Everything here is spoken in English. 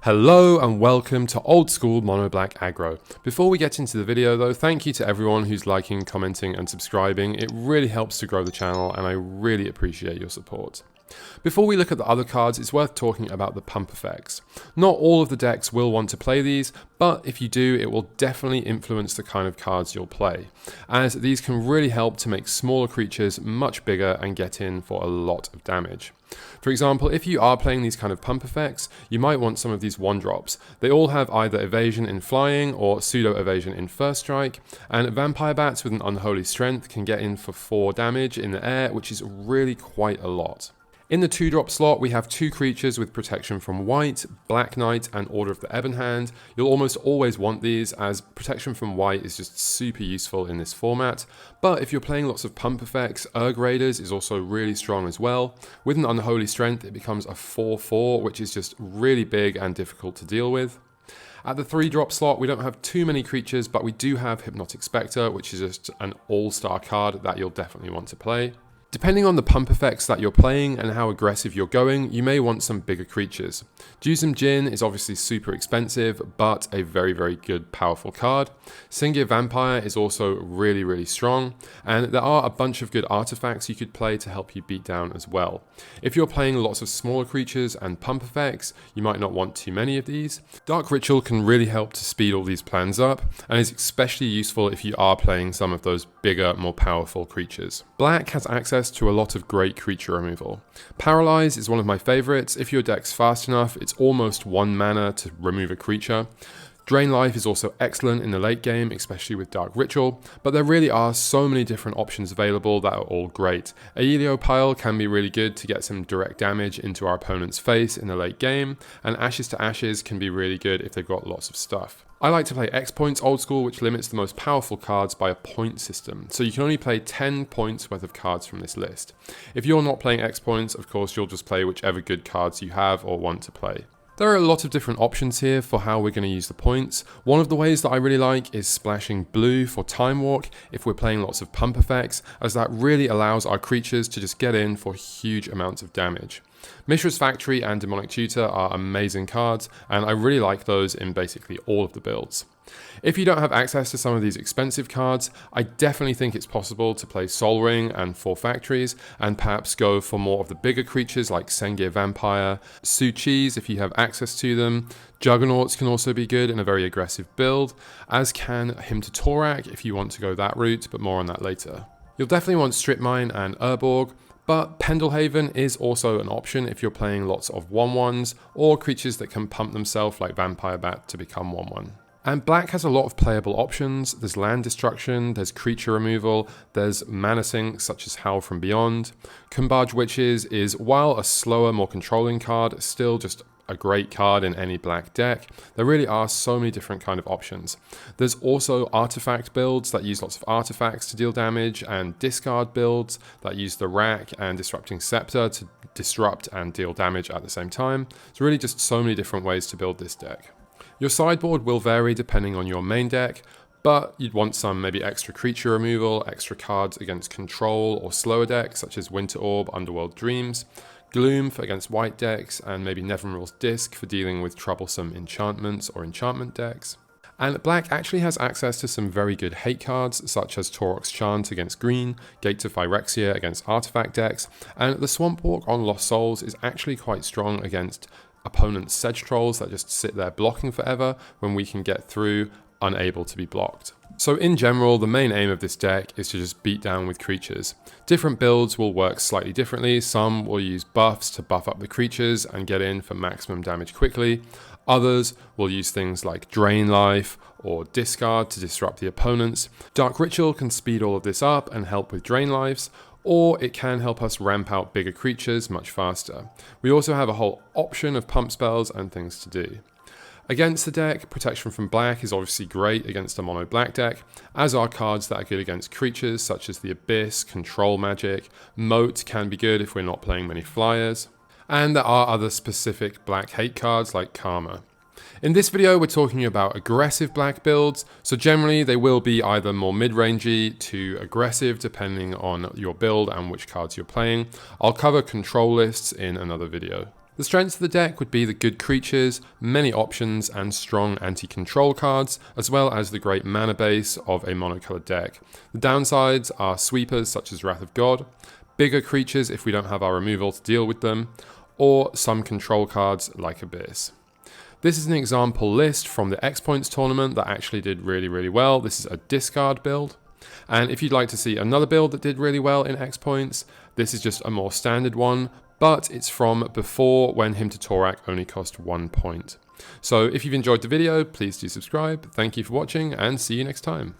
Hello and welcome to Old School Mono Black Aggro. Before we get into the video though, thank you to everyone who's liking, commenting and subscribing. It really helps to grow the channel and I really appreciate your support. Before we look at the other cards, it's worth talking about the pump effects. Not all of the decks will want to play these, but if you do, it will definitely influence the kind of cards you'll play, as these can really help to make smaller creatures much bigger and get in for a lot of damage. For example, if you are playing these kind of pump effects, you might want some of these 1-drops. They all have either evasion in flying or pseudo evasion in first strike, and vampire bats with an unholy strength can get in for 4 damage in the air, which is really quite a lot. In the 2-drop slot, we have 2 creatures with protection from white, Black Knight and Order of the Ebon Hand. You'll almost always want these, as protection from white is just super useful in this format. But if you're playing lots of pump effects, Urg Raiders is also really strong as well. With an unholy strength, it becomes a 4/4, which is just really big and difficult to deal with. At the 3-drop slot, we don't have too many creatures, but we do have Hypnotic Spectre, which is just an all-star card that you'll definitely want to play. Depending on the pump effects that you're playing and how aggressive you're going, you may want some bigger creatures. Jusum Jin is obviously super expensive, but a very, very good, powerful card. Sengir Vampire is also really, really strong, and there are a bunch of good artifacts you could play to help you beat down as well. If you're playing lots of smaller creatures and pump effects, you might not want too many of these. Dark Ritual can really help to speed all these plans up, and is especially useful if you are playing some of those bigger, more powerful creatures. Black has access to a lot of great creature removal. Paralyze is one of my favorites. If your deck's fast enough, it's almost 1 mana to remove a creature. Drain Life is also excellent in the late game, especially with Dark Ritual, but there really are so many different options available that are all great. Aelio Pile can be really good to get some direct damage into our opponent's face in the late game, and Ashes to Ashes can be really good if they've got lots of stuff. I like to play X points old school, which limits the most powerful cards by a point system, so you can only play 10 points worth of cards from this list. If you're not playing X points, of course you'll just play whichever good cards you have or want to play. There are a lot of different options here for how we're going to use the points. One of the ways that I really like is splashing blue for Time Walk if we're playing lots of pump effects, as that really allows our creatures to just get in for huge amounts of damage. Mishra's Factory and Demonic Tutor are amazing cards, and I really like those in basically all of the builds. If you don't have access to some of these expensive cards, I definitely think it's possible to play Sol Ring and 4 Factories, and perhaps go for more of the bigger creatures like Sengir Vampire, Su-Chis if you have access to them. Juggernauts can also be good in a very aggressive build, as can Hymn to Torak if you want to go that route, but more on that later. You'll definitely want Strip Mine and Urborg, but Pendelhaven is also an option if you're playing lots of 1/1s or creatures that can pump themselves like Vampire Bat to become 1/1. And black has a lot of playable options. There's land destruction, there's creature removal, there's mana sinks such as Howl from Beyond. Kumbarge Witches is, while a slower, more controlling card, still just a great card in any black deck. There really are so many different kind of options. There's also artifact builds that use lots of artifacts to deal damage, and discard builds that use the Rack and Disrupting Scepter to disrupt and deal damage at the same time. It's really just so many different ways to build this deck. Your sideboard will vary depending on your main deck, but you'd want some maybe extra creature removal, extra cards against control or slower decks such as Winter Orb, Underworld Dreams, Gloom for against white decks, and maybe Nevinyrral's Disc for dealing with troublesome enchantments or enchantment decks. And black actually has access to some very good hate cards, such as Torok's Chant against green, Gate to Phyrexia against artifact decks, and the Swamp Walk on Lost Souls is actually quite strong against opponent's Sedge Trolls that just sit there blocking forever when we can get through unable to be blocked. So in general, the main aim of this deck is to just beat down with creatures. Different builds will work slightly differently. Some will use buffs to buff up the creatures and get in for maximum damage quickly. Others will use things like Drain Life or Discard to disrupt the opponents. Dark Ritual can speed all of this up and help with Drain Lives, or it can help us ramp out bigger creatures much faster. We also have a whole option of pump spells and things to do. Against the deck, protection from black is obviously great against a mono black deck, as are cards that are good against creatures such as the Abyss, Control Magic. Moat can be good if we're not playing many flyers. And there are other specific black hate cards like Karma. In this video, we're talking about aggressive black builds, so generally they will be either more mid-rangey to aggressive depending on your build and which cards you're playing. I'll cover control lists in another video. The strengths of the deck would be the good creatures, many options and strong anti-control cards, as well as the great mana base of a monocolored deck. The downsides are sweepers such as Wrath of God, bigger creatures if we don't have our removal to deal with them, or some control cards like Abyss. This is an example list from the X Points tournament that actually did really well. This is a discard build. And if you'd like to see another build that did really well in X Points, this is just a more standard one, but it's from before when Hymn to Torak only cost 1 point. So if you've enjoyed the video, please do subscribe. Thank you for watching and see you next time.